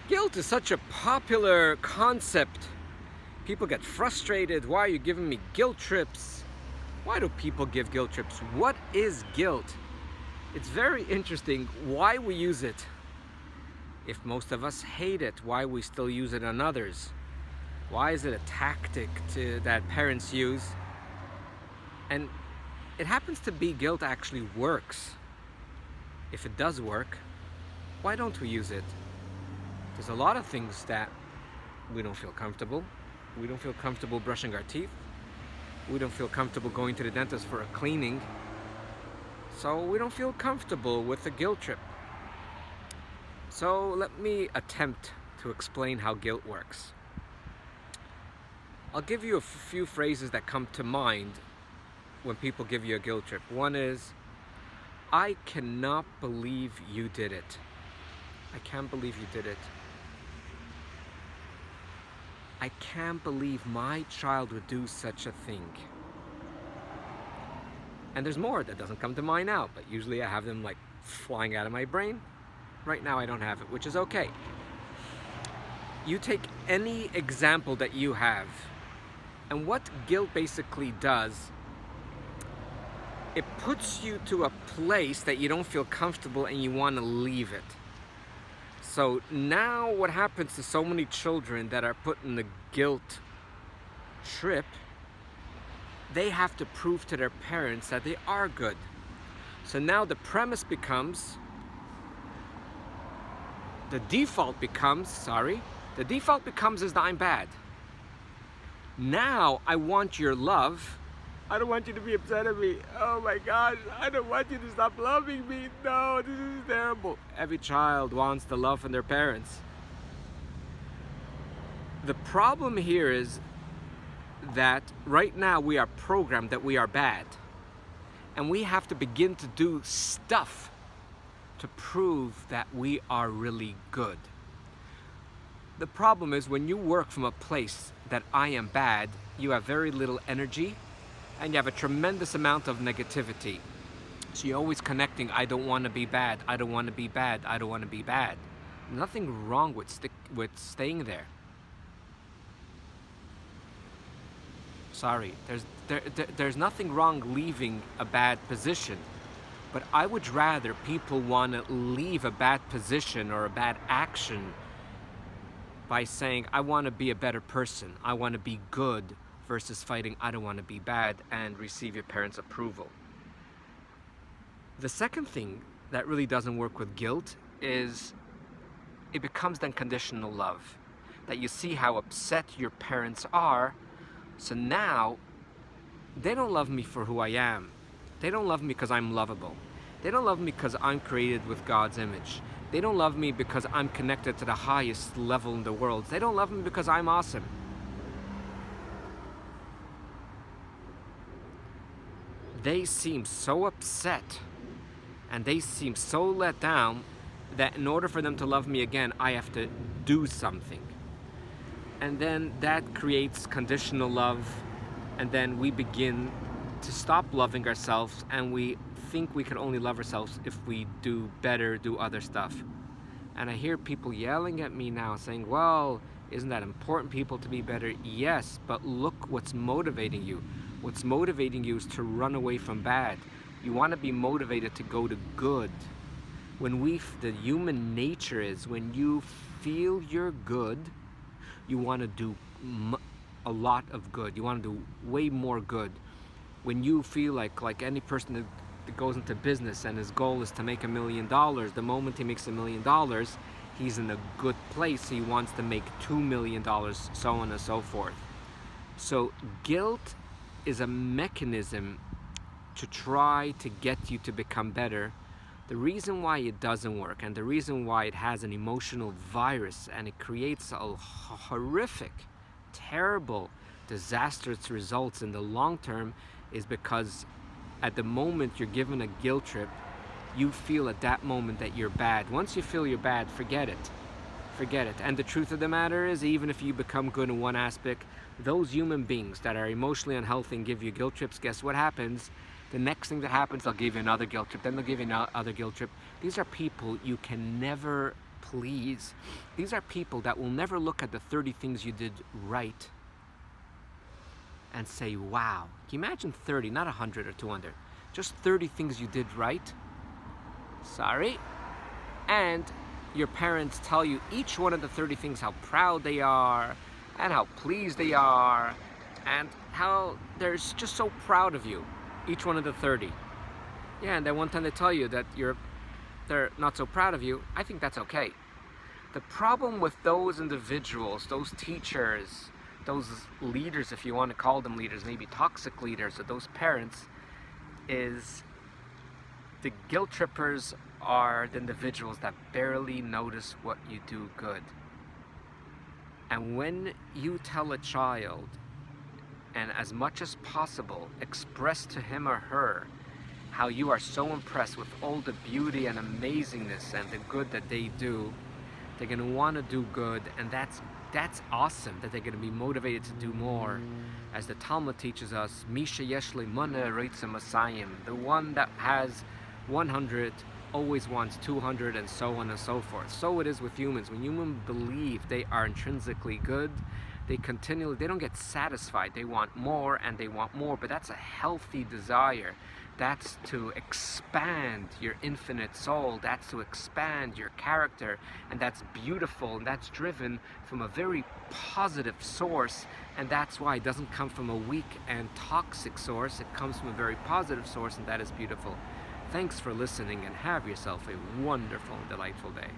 Guilt is such a popular concept. People get frustrated. Why are you giving me guilt trips? Why do people give guilt trips? What is guilt? It's very interesting why we use it. If most of us hate it, why we still use it on others? Why is it a tactic that parents use? And it happens to be guilt actually works. If it does work, why don't we use it? There's a lot of things that we don't feel comfortable. We don't feel comfortable brushing our teeth. We don't feel comfortable going to the dentist for a cleaning. So we don't feel comfortable with a guilt trip. So let me attempt to explain how guilt works. I'll give you a few phrases that come to mind when people give you a guilt trip. One is, I cannot believe you did it. I can't believe you did it. I can't believe my child would do such a thing. And there's more that doesn't come to mind now, but usually I have them like flying out of my brain. Right now I don't have it, which is okay. You take any example that you have, and what guilt basically does, it puts you to a place that you don't feel comfortable and you want to leave it. So now what happens to so many children that are put in the guilt trip, they have to prove to their parents that they are good. So now the premise becomes, the default becomes is that I'm bad. Now I want your love. I don't want you to be upset at me. Oh my gosh, I don't want you to stop loving me. No, this is terrible. Every child wants the love from their parents. The problem here is that right now we are programmed that we are bad. And we have to begin to do stuff to prove that we are really good. The problem is when you work from a place that I am bad, you have very little energy and you have a tremendous amount of negativity. So you're always connecting, I don't want to be bad, I don't want to be bad, I don't want to be bad. Nothing wrong with staying there. Sorry, there's nothing wrong leaving a bad position. But I would rather people want to leave a bad position or a bad action by saying, I want to be a better person, I want to be good, versus fighting, I don't want to be bad, and receive your parents' approval. The second thing that really doesn't work with guilt is it becomes then conditional love. That you see how upset your parents are, so now they don't love me for who I am. They don't love me because I'm lovable. They don't love me because I'm created with God's image. They don't love me because I'm connected to the highest level in the world. They don't love me because I'm awesome. They seem so upset and they seem so let down that in order for them to love me again, I have to do something. And then that creates conditional love, and then we begin to stop loving ourselves and we think we can only love ourselves if we do better, do other stuff. And I hear people yelling at me now saying, well, isn't that important, people to be better? Yes, but look what's motivating you. What's motivating you is to run away from bad. You want to be motivated to go to good. The human nature is when you feel you're good, you want to do a lot of good. You want to do way more good. When you feel like any person that goes into business and his goal is to make $1 million, the moment he makes $1 million, he's in a good place. He wants to make $2 million, so on and so forth. So guilt is a mechanism to try to get you to become better. The reason why it doesn't work, and the reason why it has an emotional virus and it creates a horrific, terrible, disastrous results in the long term, is because at the moment you're given a guilt trip, you feel at that moment that you're bad. Once you feel you're bad, forget it. Forget it. And the truth of the matter is, even if you become good in one aspect, those human beings that are emotionally unhealthy and give you guilt trips, guess what happens? The next thing that happens, they'll give you another guilt trip, then they'll give you another guilt trip. These are people you can never please. These are people that will never look at the 30 things you did right and say, wow. Can you imagine 30, not 100 or 200, just 30 things you did right? Sorry. And your parents tell you each one of the 30 things how proud they are and how pleased they are and how they're just so proud of you, each one of the 30. Yeah, and then one time they tell you that they're not so proud of you. I think that's okay. The problem with those individuals, those teachers, those leaders, if you want to call them leaders, maybe toxic leaders, or those parents, is the guilt trippers are the individuals that barely notice what you do good. And when you tell a child, and as much as possible, express to him or her how you are so impressed with all the beauty and amazingness and the good that they do, they're going to want to do good, and that's awesome, that they're going to be motivated to do more. As the Talmud teaches us, Misha Yeshle Mana Reitzah Masayim, the one that has 100 always wants 200, and so on and so forth. So it is with humans. When humans believe they are intrinsically good, they don't get satisfied. They want more and they want more, but that's a healthy desire. That's to expand your infinite soul. That's to expand your character, and that's beautiful, and that's driven from a very positive source, and that's why it doesn't come from a weak and toxic source. It comes from a very positive source, and that is beautiful. Thanks for listening, and have yourself a wonderful and delightful day.